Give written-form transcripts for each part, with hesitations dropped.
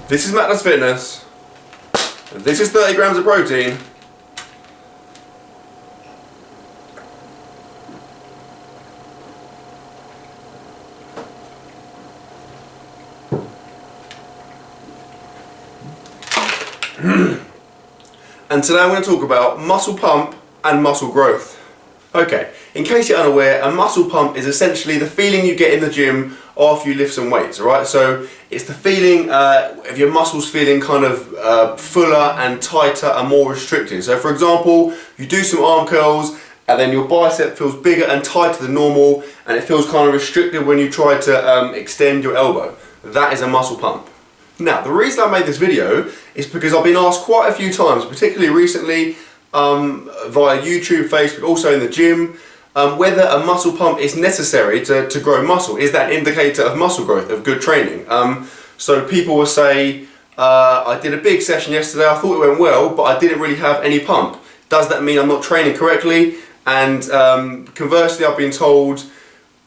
This is Matt Does Fitness. This is 30 grams of protein. And today I'm going to talk about muscle pump and muscle growth. Okay, in case you're unaware, a muscle pump is essentially the feeling you get in the gym after you lift some weights, alright? So it's the feeling of your muscles feeling kind of fuller and tighter and more restricted. So for example, you do some arm curls and then your bicep feels bigger and tighter than normal and it feels kind of restricted when you try to extend your elbow. That is a muscle pump. Now, the reason I made this video is because I've been asked quite a few times, particularly recently, via YouTube, Facebook, also in the gym, whether a muscle pump is necessary to grow muscle. Is that an indicator of muscle growth, of good training? So people will say, I did a big session yesterday, I thought it went well, but I didn't really have any pump. Does that mean I'm not training correctly? And conversely, I've been told,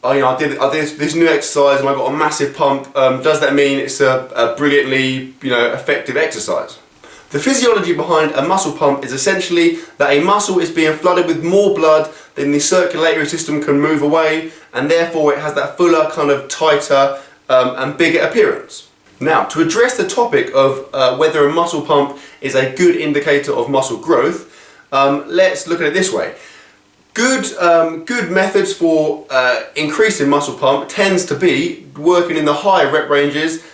I did this new exercise and I got a massive pump. Does that mean it's a brilliantly, effective exercise? The physiology behind a muscle pump is essentially that a muscle is being flooded with more blood than the circulatory system can move away, and therefore it has that fuller, kind of tighter and bigger appearance. Now, to address the topic of whether a muscle pump is a good indicator of muscle growth, let's look at it this way. Good methods for increasing muscle pump tends to be working in the higher rep ranges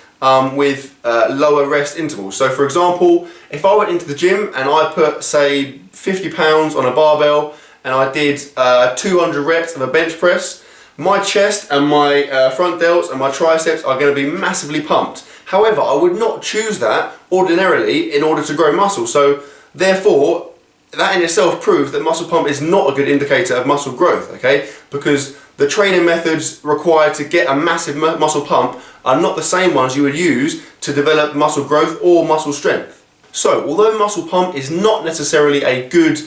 with lower rest intervals. So for example, if I went into the gym and I put, say, 50 pounds on a barbell and I did 200 reps of a bench press, my chest and my front delts and my triceps are going to be massively pumped. However, I would not choose that ordinarily in order to grow muscle. So therefore, that in itself proves that muscle pump is not a good indicator of muscle growth, okay? Because the training methods required to get a massive muscle pump are not the same ones you would use to develop muscle growth or muscle strength. So, although muscle pump is not necessarily a good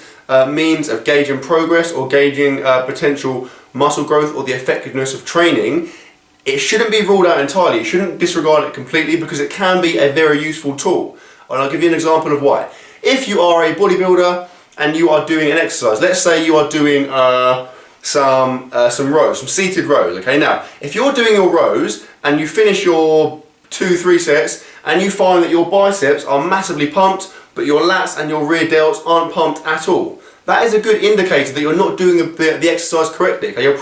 means of gauging progress or gauging potential muscle growth or the effectiveness of training, it shouldn't be ruled out entirely. You shouldn't disregard it completely because it can be a very useful tool. And I'll give you an example of why. If you are a bodybuilder and you are doing an exercise, let's say you are doing some rows, some seated rows, okay? Now, if you're doing your rows and you finish your 2-3 sets and you find that your biceps are massively pumped, but your lats and your rear delts aren't pumped at all, that is a good indicator that you're not doing the exercise correctly, okay? You're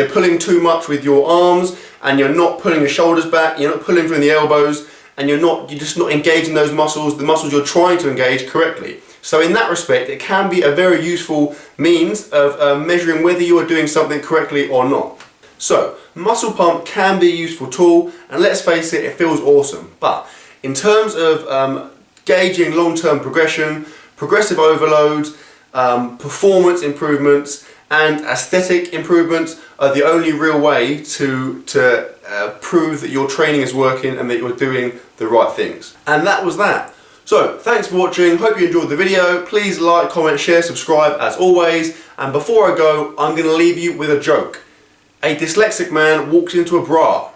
pulling too much with your arms and you're not pulling your shoulders back, you're not pulling from the elbows, and you're just not engaging those muscles, the muscles you're trying to engage correctly. So in that respect, it can be a very useful means of measuring whether you are doing something correctly or not. So, muscle pump can be a useful tool, and let's face it, it feels awesome. But in terms of gauging long-term progression, progressive overload, performance improvements, and aesthetic improvements are the only real way to prove that your training is working and that you're doing the right things. And that was that. So, thanks for watching, hope you enjoyed the video. Please like, comment, share, subscribe as always. And before I go, I'm going to leave you with a joke. A dyslexic man walks into a bra.